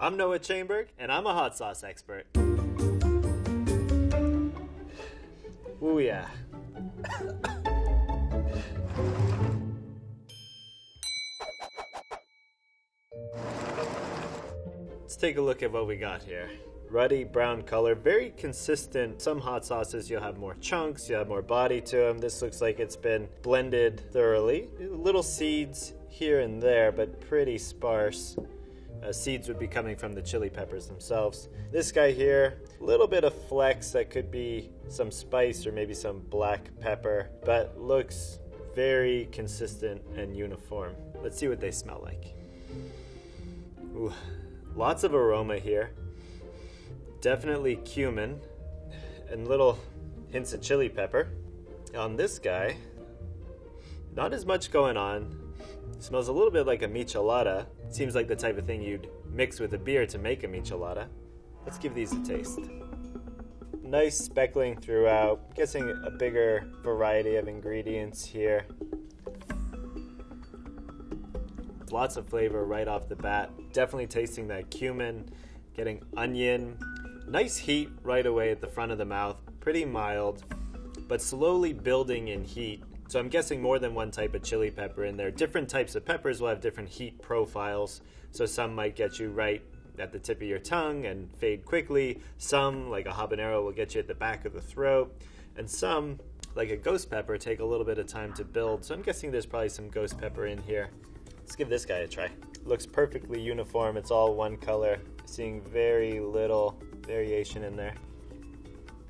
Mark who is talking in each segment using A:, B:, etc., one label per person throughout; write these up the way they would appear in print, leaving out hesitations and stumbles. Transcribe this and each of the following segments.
A: I'm Noah Chaimberg, and I'm a hot sauce expert. Ooh yeah. Let's take a look at what we got here. Ruddy brown color, very consistent. Some hot sauces you'll have more chunks, you'll have more body to them. This looks like it's been blended thoroughly. Little seeds here and there, but pretty sparse. Seeds would be coming from the chili peppers themselves. This guy here, a little bit of flecks that could be some spice or maybe some black pepper, but looks very consistent and uniform. Let's see what they smell like. Ooh, lots of aroma here. Definitely cumin and little hints of chili pepper. On this guy, not as much going on. Smells a little bit like a michelada. Seems like the type of thing you'd mix with a beer to make a michelada. Let's give these a taste. Nice speckling throughout. I'm guessing a bigger variety of ingredients here. Lots of flavor right off the bat. Definitely tasting that cumin, getting onion. Nice heat right away at the front of the mouth. Pretty mild, but slowly building in heat. So I'm guessing more than one type of chili pepper in there. Different types of peppers will have different heat profiles. So some might get you right at the tip of your tongue and fade quickly. Some, like a habanero, will get you at the back of the throat. And some, like a ghost pepper, take a little bit of time to build. So I'm guessing there's probably some ghost pepper in here. Let's give this guy a try. Looks perfectly uniform. It's all one color. Seeing very little variation in there.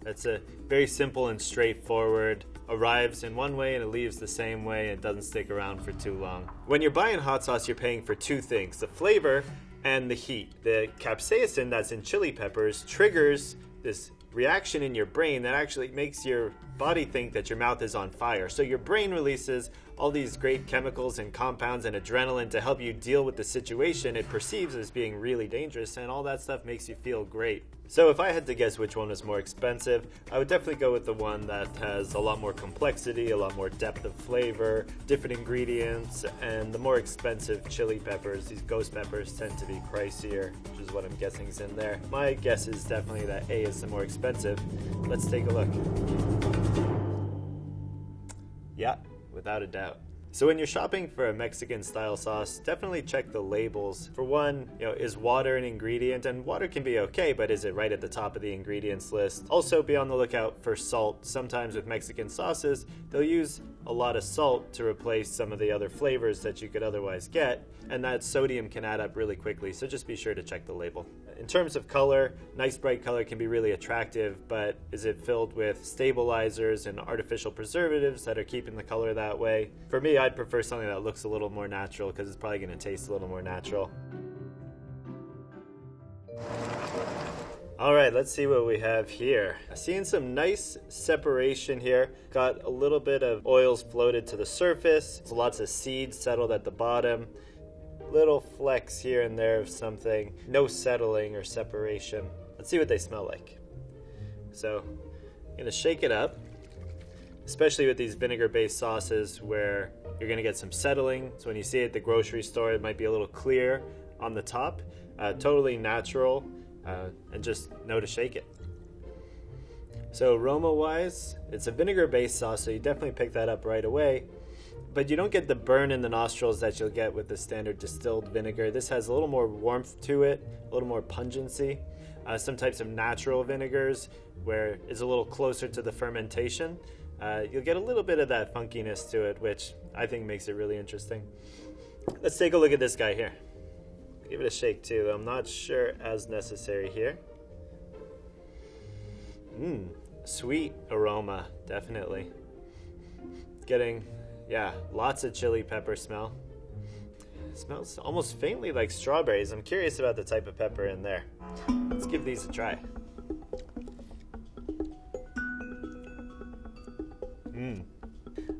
A: That's a very simple and straightforward. Arrives in one way and it leaves the same way and doesn't stick around for too long. When you're buying hot sauce, you're paying for two things, the flavor and the heat. The capsaicin that's in chili peppers triggers this reaction in your brain that actually makes your body think that your mouth is on fire. So your brain releases all these great chemicals and compounds and adrenaline to help you deal with the situation it perceives as being really dangerous, and all that stuff makes you feel great. So if I had to guess which one was more expensive, I would definitely go with the one that has a lot more complexity, a lot more depth of flavor, different ingredients, and the more expensive chili peppers, these ghost peppers, tend to be pricier, which is what I'm guessing is in there. My guess is definitely that A is the more expensive. Let's take a look. Yeah, without a doubt. So when you're shopping for a Mexican style sauce, definitely check the labels. For one, is water an ingredient? And water can be okay, but is it right at the top of the ingredients list? Also be on the lookout for salt. Sometimes with Mexican sauces, they'll use a lot of salt to replace some of the other flavors that you could otherwise get, and that sodium can add up really quickly, so just be sure to check the label. In terms of color, nice bright color can be really attractive, but is it filled with stabilizers and artificial preservatives that are keeping the color that way? For me, I'd prefer something that looks a little more natural because it's probably going to taste a little more natural. All right, let's see what we have here. Seeing some nice separation here. Got a little bit of oils floated to the surface. Lots of seeds settled at the bottom. Little flecks here and there of something. No settling or separation. Let's see what they smell like. So I'm gonna shake it up, especially with these vinegar-based sauces where you're gonna get some settling. So when you see it at the grocery store, it might be a little clear on the top. Totally natural. And just know to shake it. So aroma-wise, it's a vinegar-based sauce, so you definitely pick that up right away. But you don't get the burn in the nostrils that you'll get with the standard distilled vinegar. This has a little more warmth to it, a little more pungency. Some types of natural vinegars, where it's a little closer to the fermentation, you'll get a little bit of that funkiness to it, which I think makes it really interesting. Let's take a look at this guy here. Give it a shake too. I'm not sure as necessary here. Sweet aroma, definitely. Getting, lots of chili pepper smell. It smells almost faintly like strawberries. I'm curious about the type of pepper in there. Let's give these a try.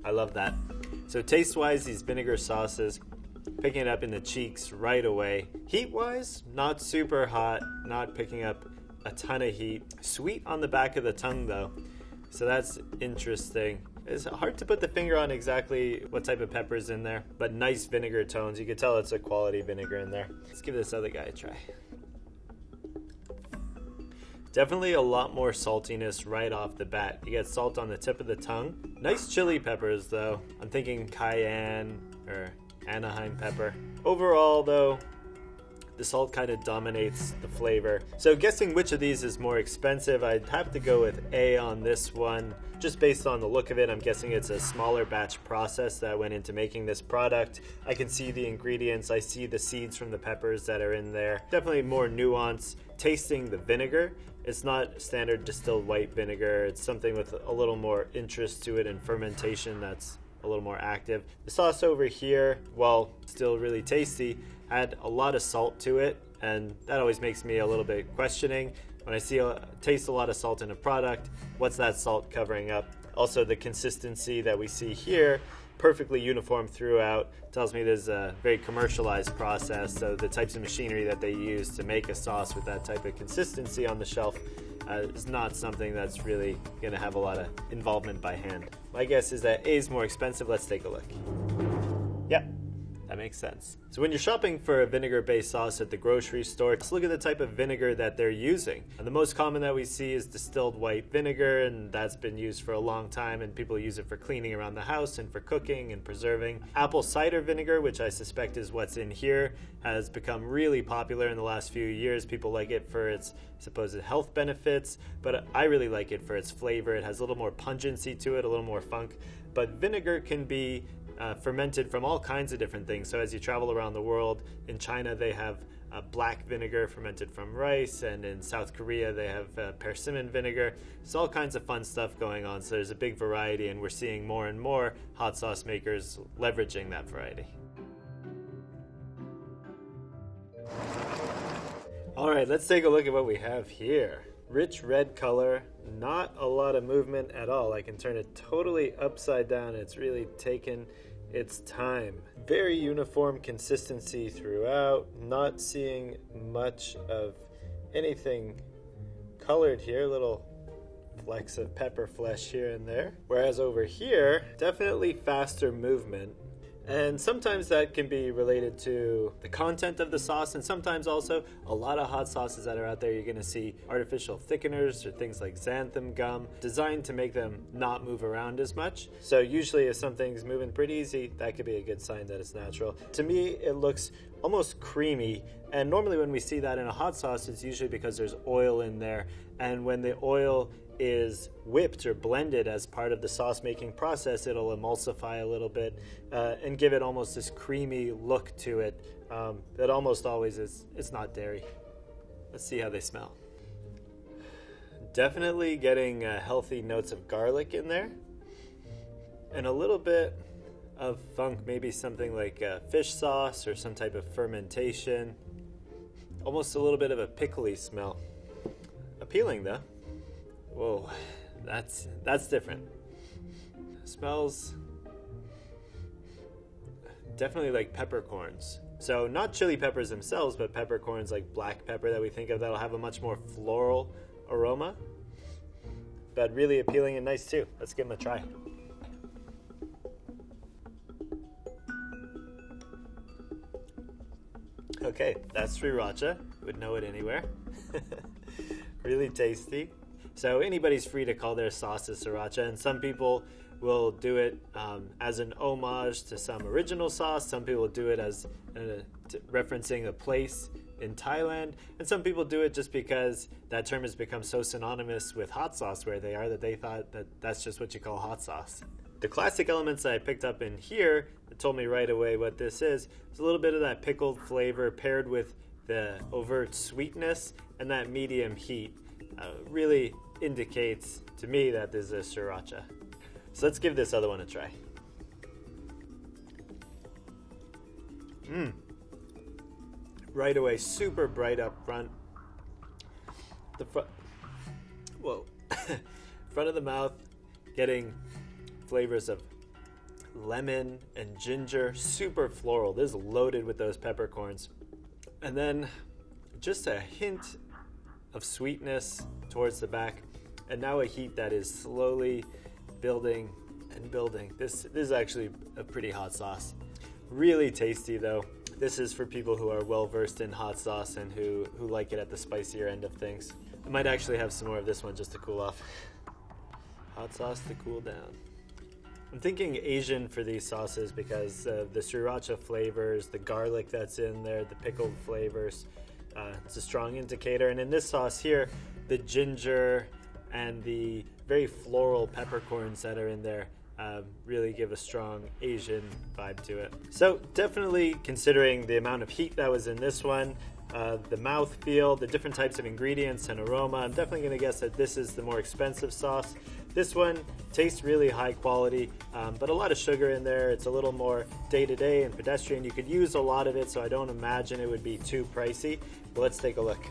A: I love that. So taste-wise, these vinegar sauces, picking it up in the cheeks right away. Heat-wise, not super hot, not picking up a ton of heat. Sweet on the back of the tongue though, so that's interesting. It's hard to put the finger on exactly what type of pepper's in there, but nice vinegar tones. You can tell it's a quality vinegar in there. Let's give this other guy a try. Definitely a lot more saltiness right off the bat. You get salt on the tip of the tongue. Nice chili peppers though. I'm thinking cayenne or Anaheim pepper. Overall though, the salt kind of dominates the flavor. So guessing which of these is more expensive, I'd have to go with A on this one. Just based on the look of it, I'm guessing it's a smaller batch process that went into making this product. I can see the ingredients, I see the seeds from the peppers that are in there. Definitely more nuance. Tasting the vinegar, it's not standard distilled white vinegar. It's something with a little more interest to it and fermentation that's a little more active. The sauce over here, while still really tasty, had a lot of salt to it, and that always makes me a little bit questioning. When I taste a lot of salt in a product, what's that salt covering up? Also, the consistency that we see here, perfectly uniform throughout, tells me there's a very commercialized process. So the types of machinery that they use to make a sauce with that type of consistency on the shelf is not something that's really going to have a lot of involvement by hand. My guess is that A is more expensive. Let's take a look. Yep. That makes sense. So when you're shopping for a vinegar-based sauce at the grocery store, let's look at the type of vinegar that they're using. And the most common that we see is distilled white vinegar, and that's been used for a long time, and people use it for cleaning around the house and for cooking and preserving. Apple cider vinegar, which I suspect is what's in here, has become really popular in the last few years. People like it for its supposed health benefits, but I really like it for its flavor. It has a little more pungency to it, a little more funk. But vinegar can be fermented from all kinds of different things. So as you travel around the world, in China they have black vinegar fermented from rice, and in South Korea they have persimmon vinegar. There's all kinds of fun stuff going on, so there's a big variety, and we're seeing more and more hot sauce makers leveraging that variety. All right, let's take a look at what we have here. Rich red color, not a lot of movement at all. I can turn it totally upside down. It's really taken its time. Very uniform consistency throughout. Not seeing much of anything colored here. Little flecks of pepper flesh here and there. Whereas over here, definitely faster movement. And sometimes that can be related to the content of the sauce, and sometimes also a lot of hot sauces that are out there, you're going to see artificial thickeners or things like xanthan gum designed to make them not move around as much. So usually if something's moving pretty easy, that could be a good sign that it's natural. To me, it looks almost creamy, and normally when we see that in a hot sauce, it's usually because there's oil in there, and when the oil is whipped or blended as part of the sauce making process, it'll emulsify a little bit and give it almost this creamy look to it that almost always is. It's not dairy. Let's see how they smell. Definitely getting healthy notes of garlic in there, and a little bit of funk, maybe something like fish sauce or some type of fermentation. Almost a little bit of a pickly smell. Appealing though. Whoa, that's different. Smells definitely like peppercorns. So not chili peppers themselves, but peppercorns like black pepper that we think of that'll have a much more floral aroma. But really appealing and nice too. Let's give them a try. Okay, that's sriracha. Would know it anywhere. Really tasty. So anybody's free to call their sauces sriracha, and some people will do it as an homage to some original sauce. Some people do it as referencing a place in Thailand, and some people do it just because that term has become so synonymous with hot sauce where they are that they thought that that's just what you call hot sauce. The classic elements that I picked up in here that told me right away what this is a little bit of that pickled flavor paired with the overt sweetness and that medium heat. Really indicates to me that this is sriracha. So let's give this other one a try. Right away, super bright up front. The front of the mouth, getting flavors of lemon and ginger, super floral. This is loaded with those peppercorns. And then just a hint of sweetness towards the back, and now a heat that is slowly building and building. This is actually a pretty hot sauce. Really tasty though. This is for people who are well versed in hot sauce and who like it at the spicier end of things. I might actually have some more of this one just to cool off. Hot sauce to cool down. I'm thinking Asian for these sauces because the sriracha flavors, the garlic that's in there, the pickled flavors, it's a strong indicator. And in this sauce here, the ginger and the very floral peppercorns that are in there really give a strong Asian vibe to it. So definitely considering the amount of heat that was in this one, the mouthfeel, the different types of ingredients and aroma, I'm definitely going to guess that this is the more expensive sauce. This one tastes really high quality, but a lot of sugar in there. It's a little more day-to-day and pedestrian. You could use a lot of it, so I don't imagine it would be too pricey. But let's take a look.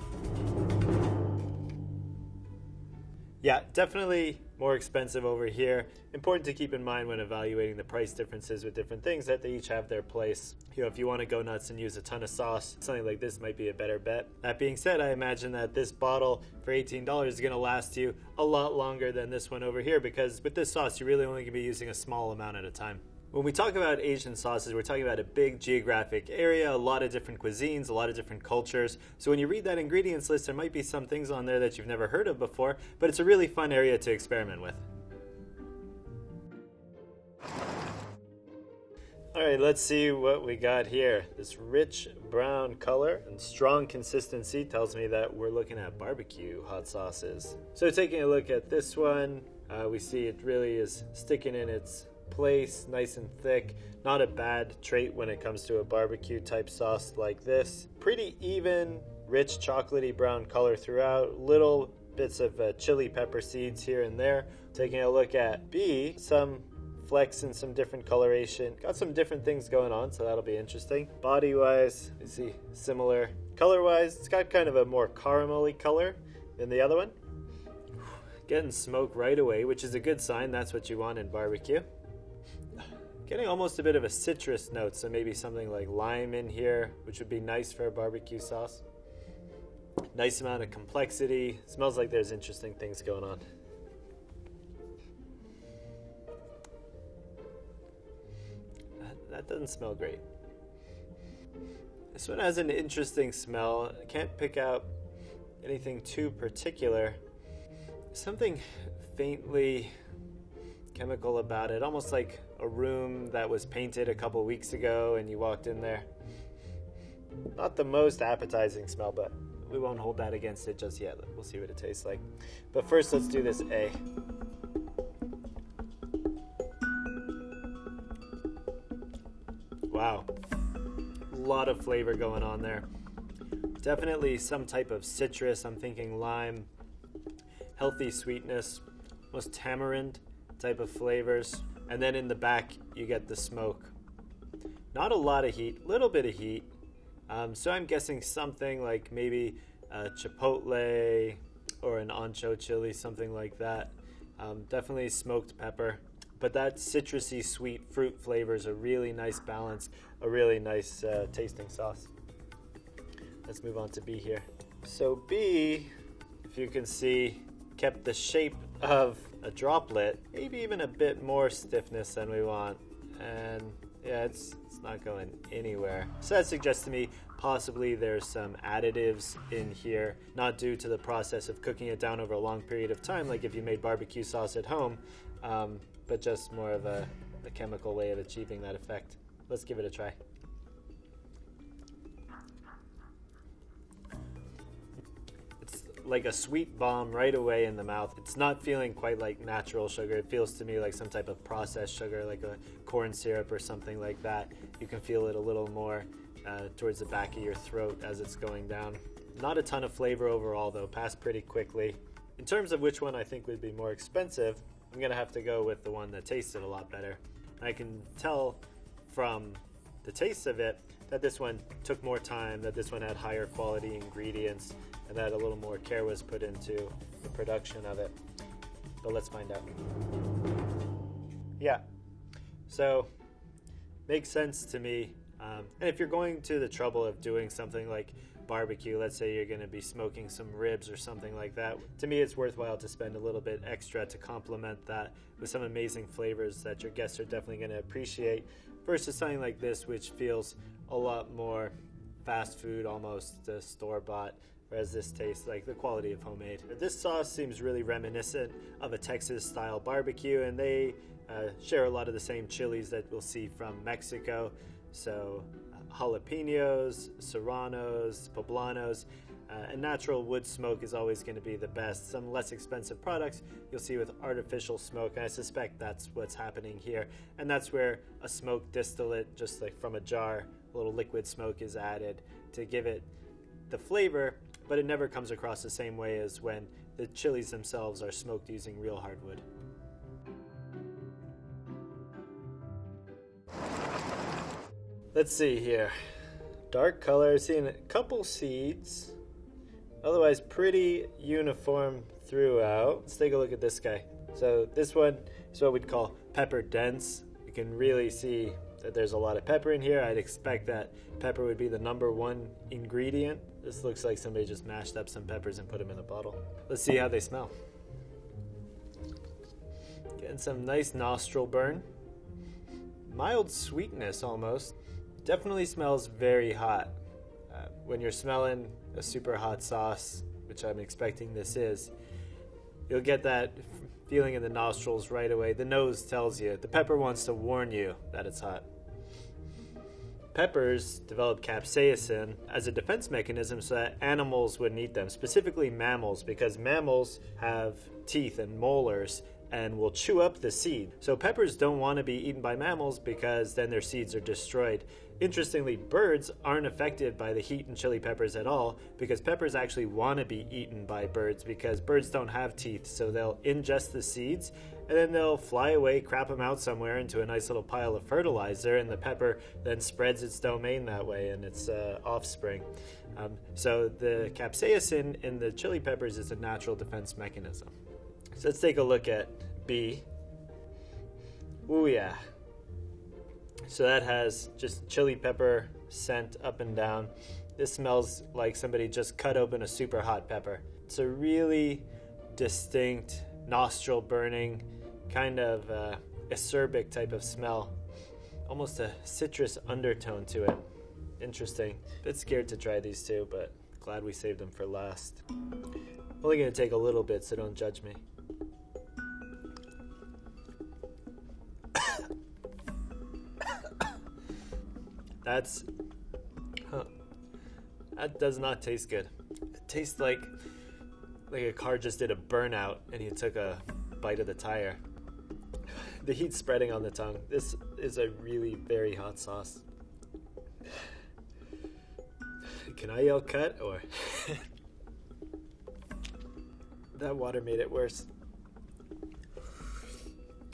A: Yeah, definitely more expensive over here. Important to keep in mind when evaluating the price differences with different things that they each have their place. You know, if you want to go nuts and use a ton of sauce, something like this might be a better bet. That being said, I imagine that this bottle for $18 is going to last you a lot longer than this one over here, because with this sauce, you're really only going to be using a small amount at a time. When we talk about Asian sauces, we're talking about a big geographic area, a lot of different cuisines, a lot of different cultures. So when you read that ingredients list, there might be some things on there that you've never heard of before, but it's a really fun area to experiment with. All right, let's see what we got here. This rich brown color and strong consistency tells me that we're looking at barbecue hot sauces. So taking a look at this one, we see it really is sticking in its place, nice and thick. Not a bad trait when it comes to a barbecue type sauce like this. Pretty even, rich chocolatey brown color throughout. Little bits of chili pepper seeds here and there. Taking a look at B, some flecks and some different coloration. Got some different things going on, so that'll be interesting. Body wise, you see similar. Color wise, it's got kind of a more caramelly color than the other one. Getting smoke right away, which is a good sign. That's what you want in barbecue. Getting almost a bit of a citrus note, so maybe something like lime in here, which would be nice for a barbecue sauce. Nice amount of complexity. Smells like there's interesting things going on. That doesn't smell great. This one has an interesting smell. I can't pick out anything too particular. Something faintly chemical about it, almost like a room that was painted a couple weeks ago and you walked in there. Not the most appetizing smell, but we won't hold that against it just yet. We'll see what it tastes like. But first, let's do this A. Wow, a lot of flavor going on there. Definitely some type of citrus. I'm thinking lime, healthy sweetness, almost tamarind type of flavors. And then in the back, you get the smoke. Not a lot of heat, little bit of heat. So I'm guessing something like maybe a chipotle or an ancho chili, something like that. Definitely smoked pepper. But that citrusy, sweet fruit flavor is a really nice balance, a really nice tasting sauce. Let's move on to B here. So B, if you can see, kept the shape of a droplet, maybe even a bit more stiffness than we want. And yeah, it's not going anywhere. So that suggests to me possibly there's some additives in here, not due to the process of cooking it down over a long period of time, like if you made barbecue sauce at home, but just more of a chemical way of achieving that effect. Let's give it a try. It's like a sweet bomb right away in the mouth. It's not feeling quite like natural sugar. It feels to me like some type of processed sugar, like a corn syrup or something like that. You can feel it a little more towards the back of your throat as it's going down. Not a ton of flavor overall though, passed pretty quickly. In terms of which one I think would be more expensive, I'm gonna have to go with the one that tasted a lot better. I can tell from the taste of it that this one took more time, that this one had higher quality ingredients, and that a little more care was put into the production of it. But let's find out. Yeah, so makes sense to me. And if you're going to the trouble of doing something like barbecue, let's say you're going to be smoking some ribs or something like that, to me it's worthwhile to spend a little bit extra to complement that with some amazing flavors that your guests are definitely going to appreciate, versus something like this which feels a lot more fast food, almost store-bought, whereas this tastes like the quality of homemade. This sauce seems really reminiscent of a Texas-style barbecue, and they share a lot of the same chilies that we'll see from Mexico. So jalapenos, serranos, poblanos, and natural wood smoke is always going to be the best. Some less expensive products you'll see with artificial smoke, and I suspect that's what's happening here. And that's where a smoke distillate, just like from a jar, a little liquid smoke is added to give it the flavor, but it never comes across the same way as when the chilies themselves are smoked using real hardwood. Let's see here. Dark color, seeing a couple seeds. Otherwise pretty uniform throughout. Let's take a look at this guy. So this one is what we'd call pepper dense. You can really see that there's a lot of pepper in here. I'd expect that pepper would be the #1 ingredient. This looks like somebody just mashed up some peppers and put them in a bottle. Let's see how they smell. Getting some nice nostril burn. Mild sweetness almost. Definitely smells very hot. When you're smelling a super hot sauce, which I'm expecting this is, you'll get that feeling in the nostrils right away. The nose tells you. The pepper wants to warn you that it's hot. Peppers develop capsaicin as a defense mechanism so that animals wouldn't eat them, specifically mammals, because mammals have teeth and molars and will chew up the seed. So peppers don't want to be eaten by mammals because then their seeds are destroyed. Interestingly, birds aren't affected by the heat in chili peppers at all because peppers actually want to be eaten by birds because birds don't have teeth, so they'll ingest the seeds and then they'll fly away, crap them out somewhere into a nice little pile of fertilizer, and the pepper then spreads its domain that way and its offspring. So the capsaicin in the chili peppers is a natural defense mechanism. So let's take a look at B. Ooh yeah. So that has just chili pepper scent up and down. This smells like somebody just cut open a super hot pepper. It's a really distinct nostril burning, kind of acerbic type of smell. Almost a citrus undertone to it. Interesting. Bit scared to try these two, but glad we saved them for last. Only gonna take a little bit, so don't judge me. That does not taste good. It tastes like a car just did a burnout and you took a bite of the tire. The heat's spreading on the tongue. This is a really very hot sauce. Can I yell cut or? That water made it worse.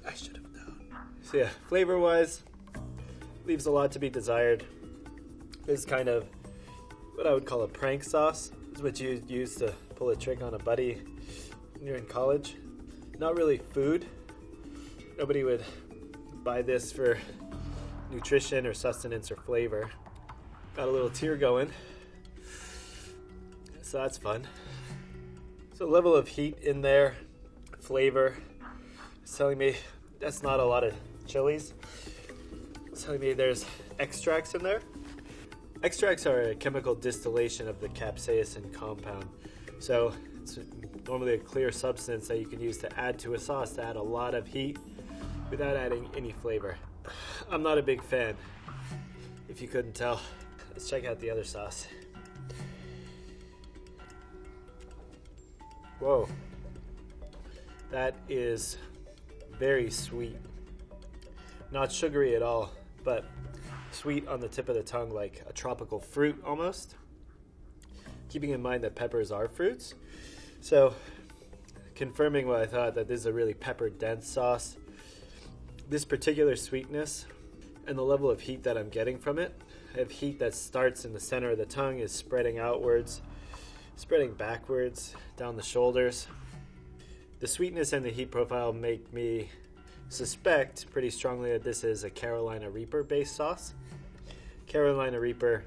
A: I should have known. So yeah, flavor-wise, leaves a lot to be desired. This is kind of what I would call a prank sauce. It's what you use to pull a trick on a buddy when you're in college. Not really food. Nobody would buy this for nutrition or sustenance or flavor. Got a little tear going. So that's fun. So level of heat in there, flavor. It's telling me that's not a lot of chilies. It's telling me there's extracts in there. Extracts are a chemical distillation of the capsaicin compound. So it's normally a clear substance that you can use to add to a sauce to add a lot of heat without adding any flavor. I'm not a big fan, if you couldn't tell. Let's check out the other sauce. Whoa. That is very sweet. Not sugary at all, but sweet on the tip of the tongue, like a tropical fruit almost. Keeping in mind that peppers are fruits. So, confirming what I thought, that this is a really pepper-dense sauce. This particular sweetness and the level of heat that I'm getting from it, I have heat that starts in the center of the tongue, is spreading outwards, spreading backwards, down the shoulders. The sweetness and the heat profile make me suspect pretty strongly that this is a Carolina Reaper-based sauce. Carolina Reaper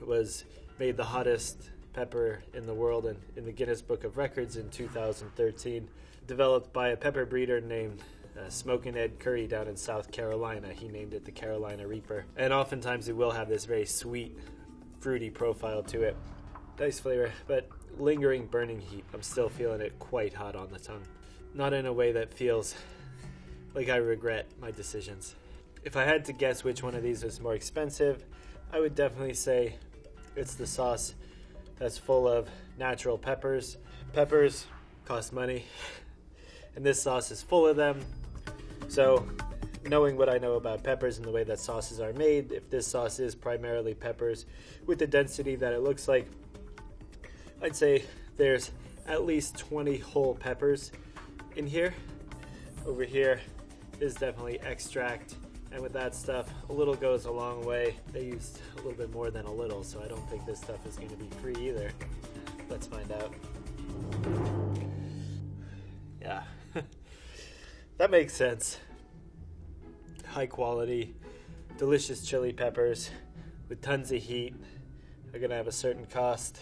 A: was made the hottest pepper in the world and in the Guinness Book of Records in 2013, developed by a pepper breeder named Smokin' Ed Curry down in South Carolina. He named it the Carolina Reaper. And oftentimes it will have this very sweet, fruity profile to it. Nice flavor, but lingering burning heat. I'm still feeling it quite hot on the tongue. Not in a way that feels like I regret my decisions. If I had to guess which one of these was more expensive, I would definitely say it's the sauce that's full of natural peppers. Peppers cost money, and this sauce is full of them. So, knowing what I know about peppers and the way that sauces are made, if this sauce is primarily peppers with the density that it looks like, I'd say there's at least 20 whole peppers in here. Over here is definitely extract, and with that stuff, a little goes a long way. They used a little bit more than a little, so I don't think this stuff is going to be free either. Let's find out. Yeah, that makes sense. High quality, delicious chili peppers with tons of heat are going to have a certain cost.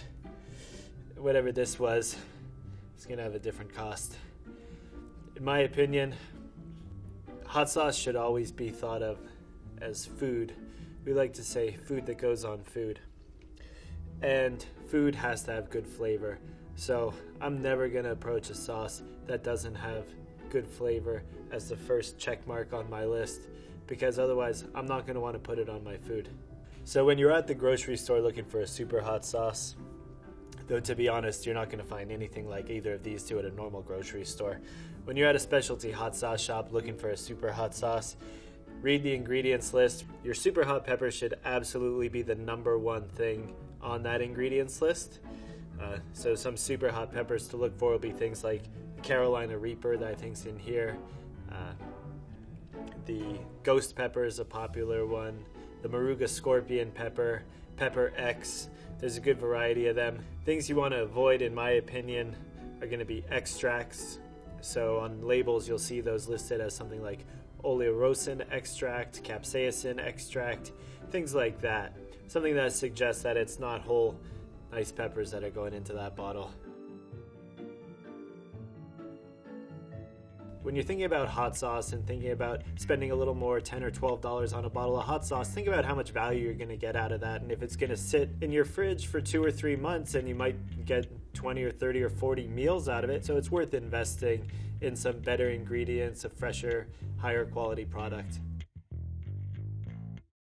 A: Whatever this was, it's going to have a different cost. In my opinion, hot sauce should always be thought of as food. We like to say food that goes on food. And food has to have good flavor. So I'm never going to approach a sauce that doesn't have good flavor as the first check mark on my list, because otherwise I'm not going to want to put it on my food. So when you're at the grocery store looking for a super hot sauce, though to be honest, you're not going to find anything like either of these two at a normal grocery store. When you're at a specialty hot sauce shop looking for a super hot sauce, read the ingredients list. Your super hot pepper should absolutely be the number one thing on that ingredients list. So some super hot peppers to look for will be things like Carolina Reaper that I think's in here. The Ghost Pepper is a popular one. The Moruga Scorpion Pepper, Pepper X. There's a good variety of them. Things you want to avoid, in my opinion, are going to be extracts. So on labels, you'll see those listed as something like oleosin extract, capsaicin extract, things like that. Something that suggests that it's not whole, nice peppers that are going into that bottle. When you're thinking about hot sauce and thinking about spending a little more, $10 or $12 on a bottle of hot sauce, think about how much value you're going to get out of that. And if it's going to sit in your fridge for 2 or 3 months and you might get 20 or 30 or 40 meals out of it, so it's worth investing in some better ingredients, a fresher, higher quality product.